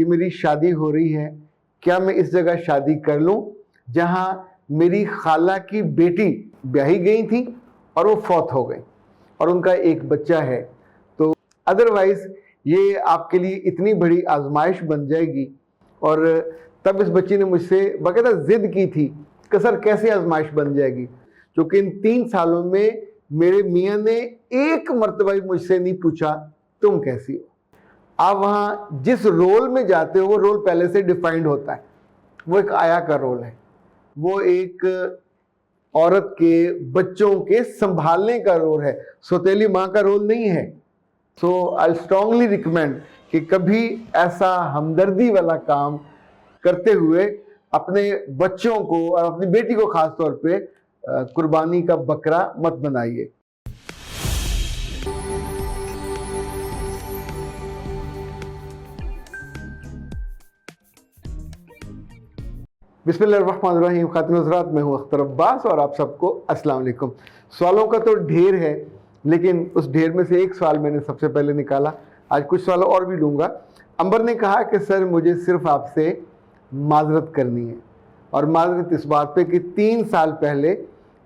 کہ میری شادی ہو رہی ہے، کیا میں اس جگہ شادی کر لوں جہاں میری خالہ کی بیٹی بیاہی گئی تھی اور وہ فوت ہو گئی اور ان کا ایک بچہ ہے. تو ادروائز یہ آپ کے لیے اتنی بڑی آزمائش بن جائے گی. اور تب اس بچی نے مجھ سے باقاعدہ ضد کی تھی کہ سر کیسے آزمائش بن جائے گی، کیونکہ ان 3 سالوں میں میرے میاں نے ایک مرتبہ مجھ سے نہیں پوچھا تم کیسی ہو. آپ وہاں جس رول میں جاتے ہو وہ رول پہلے سے ڈیفائنڈ ہوتا ہے. وہ ایک آیا کا رول ہے، وہ ایک عورت کے بچوں کے سنبھالنے کا رول ہے، سوتیلی ماں کا رول نہیں ہے. سو آئی اسٹرانگلی ریکمینڈ کہ کبھی ایسا ہمدردی والا کام کرتے ہوئے اپنے بچوں کو اور اپنی بیٹی کو خاص طور پہ قربانی کا بکرا مت بنائیے. بسم اللہ الرحمن الرحیم. خاتون حضرات، میں ہوں اختر عباس اور آپ سب کو السلام علیکم. سوالوں کا تو ڈھیر ہے، لیکن اس ڈھیر میں سے ایک سوال میں نے سب سے پہلے نکالا. آج کچھ سوال اور بھی لوں گا. امبر نے کہا کہ سر مجھے صرف آپ سے معذرت کرنی ہے، اور معذرت اس بات پہ کہ 3 سال پہلے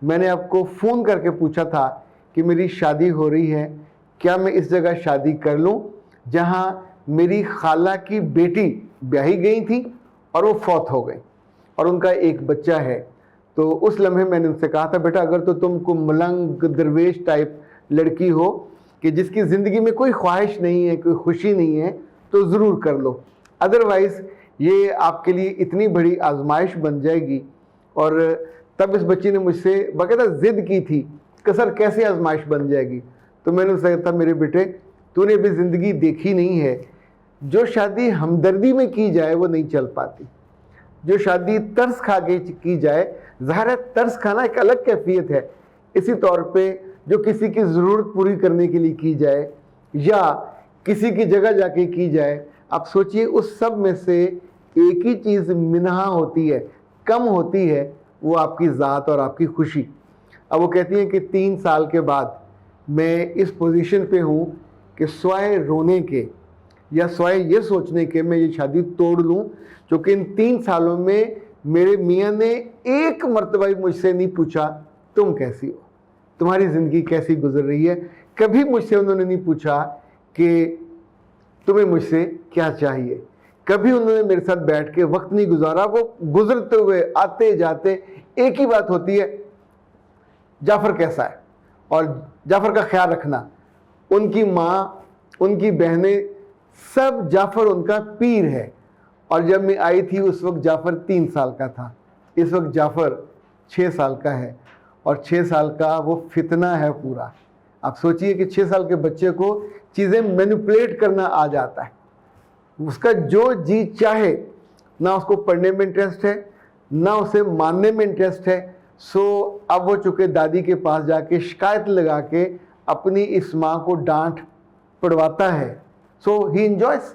میں نے آپ کو فون کر کے پوچھا تھا کہ میری شادی ہو رہی ہے، کیا میں اس جگہ شادی کر لوں جہاں میری خالہ کی بیٹی بیاہی گئی تھی اور وہ فوت ہو گئی اور ان کا ایک بچہ ہے. تو اس لمحے میں نے ان سے کہا تھا بیٹا اگر تو تم کو ملنگ درویش ٹائپ لڑکی ہو کہ جس کی زندگی میں کوئی خواہش نہیں ہے، کوئی خوشی نہیں ہے، تو ضرور کر لو. ادروائز یہ آپ کے لیے اتنی بڑی آزمائش بن جائے گی. اور تب اس بچی نے مجھ سے باقاعدہ ضد کی تھی کہ سر کیسے آزمائش بن جائے گی. تو میں نے اسے کہا تھا میرے بیٹے تو نے ابھی زندگی دیکھی نہیں ہے. جو شادی ہمدردی میں کی جائے وہ نہیں چل پاتی. جو شادی ترس کھا کے کی جائے، ظاہر ہے ترس کھانا ایک الگ کیفیت ہے. اسی طور پہ جو کسی کی ضرورت پوری کرنے کے لیے کی جائے یا کسی کی جگہ جا کے کی جائے، آپ سوچئے اس سب میں سے ایک ہی چیز منہا ہوتی ہے، کم ہوتی ہے، وہ آپ کی ذات اور آپ کی خوشی. اب وہ کہتی ہیں کہ 3 سال کے بعد میں اس پوزیشن پہ ہوں کہ سوائے رونے کے یا سوائے یہ سوچنے کے میں یہ شادی توڑ لوں، کیونکہ ان 3 سالوں میں میرے میاں نے ایک مرتبہ مجھ سے نہیں پوچھا تم کیسی ہو، تمہاری زندگی کیسی گزر رہی ہے. کبھی مجھ سے انہوں نے نہیں پوچھا کہ تمہیں مجھ سے کیا چاہیے. کبھی انہوں نے میرے ساتھ بیٹھ کے وقت نہیں گزارا. وہ گزرتے ہوئے آتے جاتے ایک ہی بات ہوتی ہے، جعفر کیسا ہے اور جعفر کا خیال رکھنا. ان کی ماں، ان کی بہنیں سب جعفر ان کا پیر ہے. اور جب میں آئی تھی اس وقت جعفر 3 سال کا تھا. اس وقت جعفر 6 سال کا ہے، اور 6 سال کا وہ فتنہ ہے پورا. آپ سوچئے کہ 6 سال کے بچے کو چیزیں مینیپولیٹ کرنا آ جاتا ہے. اس کا جو جی چاہے، نہ اس کو پڑھنے میں انٹرسٹ ہے، نہ اسے ماننے میں انٹرسٹ ہے. سو اب وہ چونکہ دادی کے پاس جا کے شکایت لگا کے اپنی اس ماں کو ڈانٹ پڑواتا ہے. سو ہی انجوائز.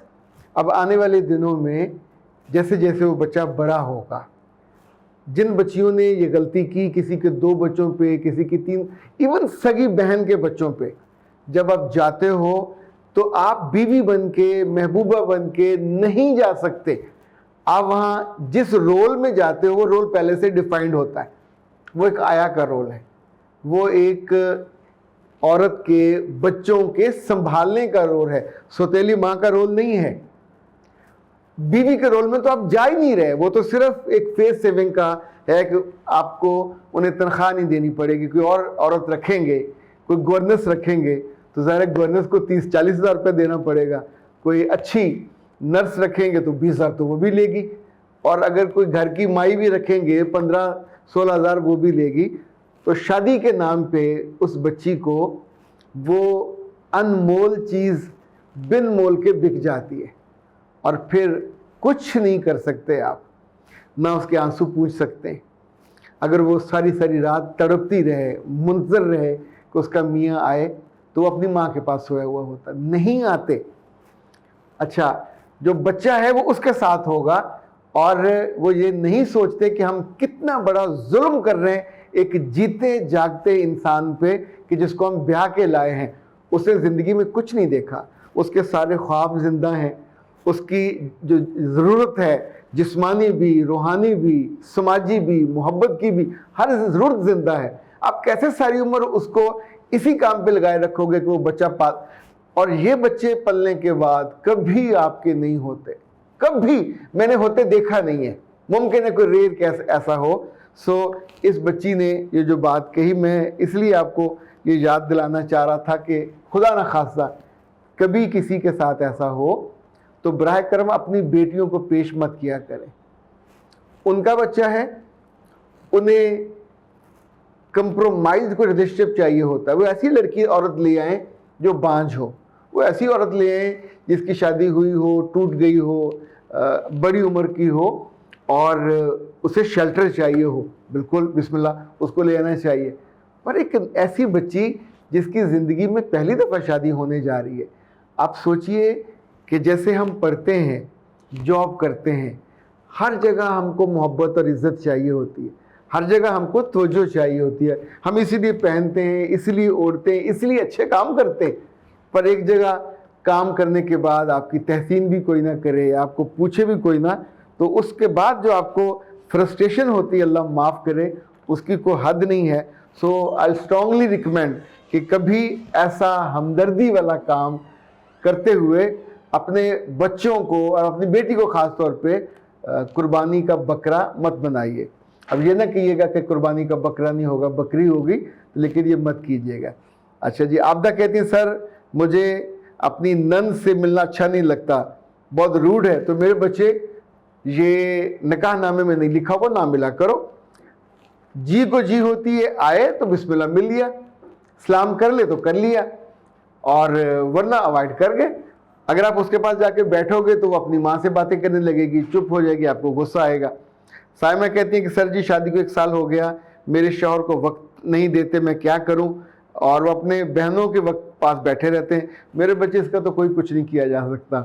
اب آنے والے دنوں میں جیسے جیسے وہ بچہ بڑا ہوگا، جن بچیوں نے یہ غلطی کی، کسی کے 2 بچوں پہ، کسی کی 3، ایون سگی بہن کے بچوں پہ، جب آپ جاتے ہو تو آپ بیوی بن کے، محبوبہ بن کے نہیں جا سکتے. آپ وہاں جس رول میں جاتے ہو وہ رول پہلے سے ڈیفائنڈ ہوتا ہے. وہ ایک آیا کا رول ہے، وہ ایک عورت کے بچوں کے سنبھالنے کا رول ہے، سوتیلی ماں کا رول نہیں ہے. بیوی کے رول میں تو آپ جا ہی نہیں رہے. وہ تو صرف ایک فیس سیونگ کا ہے کہ آپ کو انہیں تنخواہ نہیں دینی پڑے گی. کوئی اور عورت رکھیں گے، کوئی گورنس رکھیں گے تو ظاہر ہے گورنس کو 30-40 ہزار روپے دینا پڑے گا. کوئی اچھی نرس رکھیں گے تو 20 ہزار تو وہ بھی لے گی. اور اگر کوئی گھر کی مائی بھی رکھیں گے 15-16 ہزار وہ بھی لے گی. تو شادی کے نام پہ اس بچی کو وہ انمول چیز بن مول کے بک جاتی ہے، اور پھر کچھ نہیں کر سکتے آپ. نہ اس کے آنسو پوچھ سکتے. اگر وہ ساری ساری رات تڑپتی رہے، منتظر رہے کہ اس کا میاں آئے، تو وہ اپنی ماں کے پاس سویا ہوا ہوتا. نہیں آتے. اچھا، جو بچہ ہے وہ اس کے ساتھ ہوگا، اور وہ یہ نہیں سوچتے کہ ہم کتنا بڑا ظلم کر رہے ہیں ایک جیتے جاگتے انسان پہ کہ جس کو ہم بیاہ کے لائے ہیں. اس نے زندگی میں کچھ نہیں دیکھا، اس کے سارے خواب زندہ ہیں، اس کی جو ضرورت ہے جسمانی بھی، روحانی بھی، سماجی بھی، محبت کی بھی، ہر ضرورت زندہ ہے. آپ کیسے ساری عمر اس کو اسی کام پہ لگائے رکھو گے کہ وہ بچہ اور یہ بچے پلنے کے بعد کبھی آپ کے نہیں ہوتے، کبھی میں نے ہوتے دیکھا نہیں ہے. ممکن ہے کوئی ریئر ایسا ہو. سو اس بچی نے یہ جو بات کہی، میں اس لیے آپ کو یہ یاد دلانا چاہ رہا تھا کہ خدا نہ خواستہ کبھی کسی کے ساتھ ایسا ہو تو براہ کرم اپنی بیٹیوں کو پیش مت کیا کریں. ان کا بچہ ہے، انہیں کمپرومائز کوئی ریلیشن چاہیے ہوتا ہے. وہ ایسی لڑکی عورت لے آئیں جو بانجھ ہو، وہ ایسی عورت لے آئیں جس کی شادی ہوئی ہو، ٹوٹ گئی ہو، بڑی عمر کی ہو اور اسے شیلٹر چاہیے ہو. بالکل بسم اللہ اس کو لے آنا چاہیے. پر ایک ایسی بچی جس کی زندگی میں پہلی دفعہ شادی ہونے جا رہی ہے، آپ سوچئے کہ جیسے ہم پڑھتے ہیں، جاب کرتے ہیں، ہر جگہ ہم کو محبت اور عزت چاہیے ہوتی ہے، ہر جگہ ہم کو توجہ چاہیے ہوتی ہے. ہم اسی لیے پہنتے ہیں، اسی لیے اوڑھتے ہیں، اسی لیے اچھے کام کرتے ہیں. پر ایک جگہ کام کرنے کے بعد آپ کی تحسین بھی کوئی نہ کرے، آپ کو پوچھے بھی کوئی نہ، تو اس کے بعد جو آپ کو فرسٹریشن ہوتی ہے، اللہ معاف کرے، اس کی کوئی حد نہیں ہے. سو آئی اسٹرانگلی ریکمینڈ کہ کبھی ایسا ہمدردی والا کام کرتے ہوئے اپنے بچوں کو اور اپنی بیٹی کو خاص طور پہ قربانی کا بکرا مت بنائیے. اب یہ نہ کہیے گا کہ قربانی کا بکرا نہیں ہوگا، بکری ہوگی، لیکن یہ مت کیجیے گا. اچھا جی، عابدہ کہتی ہیں سر مجھے اپنی نند سے ملنا اچھا نہیں لگتا، بہت روڈ ہے. تو میرے بچے یہ نکاح نامے میں نہیں لکھا ہوا، نہ ملا کرو. جی کو جی ہوتی ہے، آئے تو بسم اللہ مل لیا، سلام کر لے تو کر لیا، اور ورنہ اوائڈ کر گئے. اگر آپ اس کے پاس جا کے بیٹھو گے تو وہ اپنی ماں سے باتیں کرنے لگے گی، چپ ہو جائے گی، آپ کو غصہ آئے گا. سائمہ کہتی ہیں کہ سر جی شادی کو 1 سال ہو گیا، میرے شوہر کو وقت نہیں دیتے، میں کیا کروں؟ اور وہ اپنے بہنوں کے وقت پاس بیٹھے رہتے ہیں. میرے بچے اس کا تو کوئی کچھ نہیں کیا جا سکتا.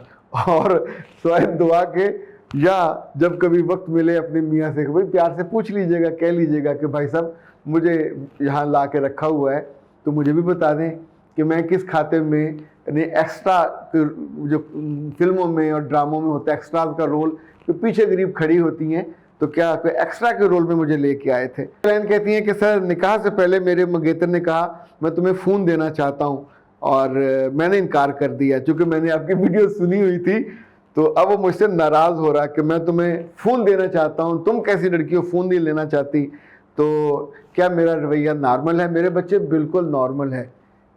اور سوائے دعا کے یا جب کبھی وقت ملے اپنے میاں سے بھائی پیار سے پوچھ لیجئے گا، کہہ لیجئے گا کہ بھائی صاحب مجھے یہاں لا کے رکھا ہوا ہے تو مجھے بھی بتا دیں کہ میں کس کھاتے میں، یعنی ایکسٹرا جو فلموں میں اور ڈراموں میں ہوتا ہے ایکسٹراز کا رول، جو پیچھے غریب کھڑی ہوتی ہیں، تو کیا کوئی ایکسٹرا کے رول میں مجھے لے کے آئے تھے. کہتی ہیں کہ سر نکاح سے پہلے میرے منگیتر نے کہا میں تمہیں فون دینا چاہتا ہوں، اور میں نے انکار کر دیا چونکہ میں نے آپ کی ویڈیو سنی ہوئی تھی. تو اب وہ مجھ سے ناراض ہو رہا کہ میں تمہیں فون دینا چاہتا ہوں، تم کیسی لڑکی ہو فون نہیں لینا چاہتی. تو کیا میرا رویہ نارمل ہے؟ میرے بچے بالکل نارمل ہے.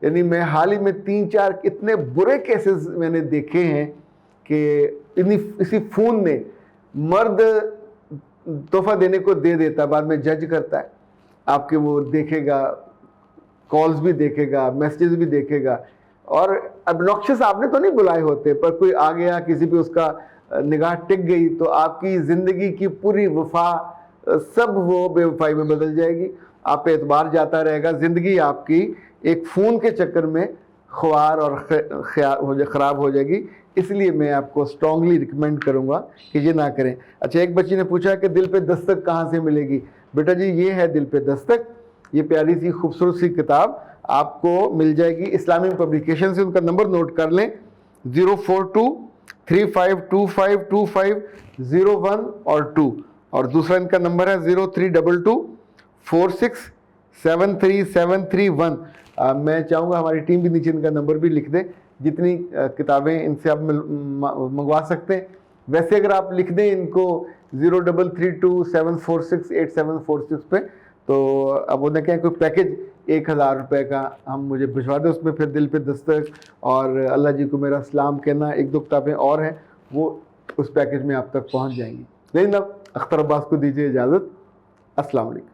یعنی میں حال ہی میں 3-4 اتنے برے کیسز میں نے دیکھے ہیں کہ اسی فون نے مرد تحفہ دینے کو دے دیتا، بعد میں جج کرتا ہے آپ کے، وہ دیکھے گا، کالز بھی دیکھے گا، میسیجز بھی دیکھے گا. اور ابنوکشس آپ نے تو نہیں بلائے ہوتے، پر کوئی آ گیا کسی پہ اس کا نگاہ ٹک گئی تو آپ کی زندگی کی پوری وفا سب وہ بے وفائی میں بدل جائے گی. آپ پہ اعتبار جاتا رہے گا، زندگی آپ کی ایک فون کے چکر میں خوار اور خراب ہو جائے گی. اس لیے میں آپ کو اسٹرانگلی ریکمینڈ کروں گا کہ یہ نہ کریں. اچھا، ایک بچی نے پوچھا کہ دل پہ دستک کہاں سے ملے گی؟ بیٹا جی یہ ہے دل پہ دستک، یہ پیاری سی خوبصورت سی کتاب آپ کو مل جائے گی اسلامی پبلیکیشن سے. ان کا نمبر نوٹ کر لیں 04235252501 اور 2، اور دوسرا ان کا نمبر ہے 032246737331. میں چاہوں گا ہماری ٹیم بھی نیچے ان کا نمبر بھی لکھ دے، جتنی کتابیں ان سے آپ منگوا سکتے ہیں. ویسے اگر آپ لکھ دیں ان کو 033274684746 پہ، تو اب انہیں کہیں کوئی پیکج 1000 روپے کا ہم مجھے بھجوا دیں، اس میں پھر دل پہ دستک اور اللہ جی کو میرا سلام کہنا، 1-2 کتابیں اور ہیں، وہ اس پیکج میں آپ تک پہنچ جائیں گی. لیکن اب اختر عباس کو دیجیے اجازت. السلام علیکم.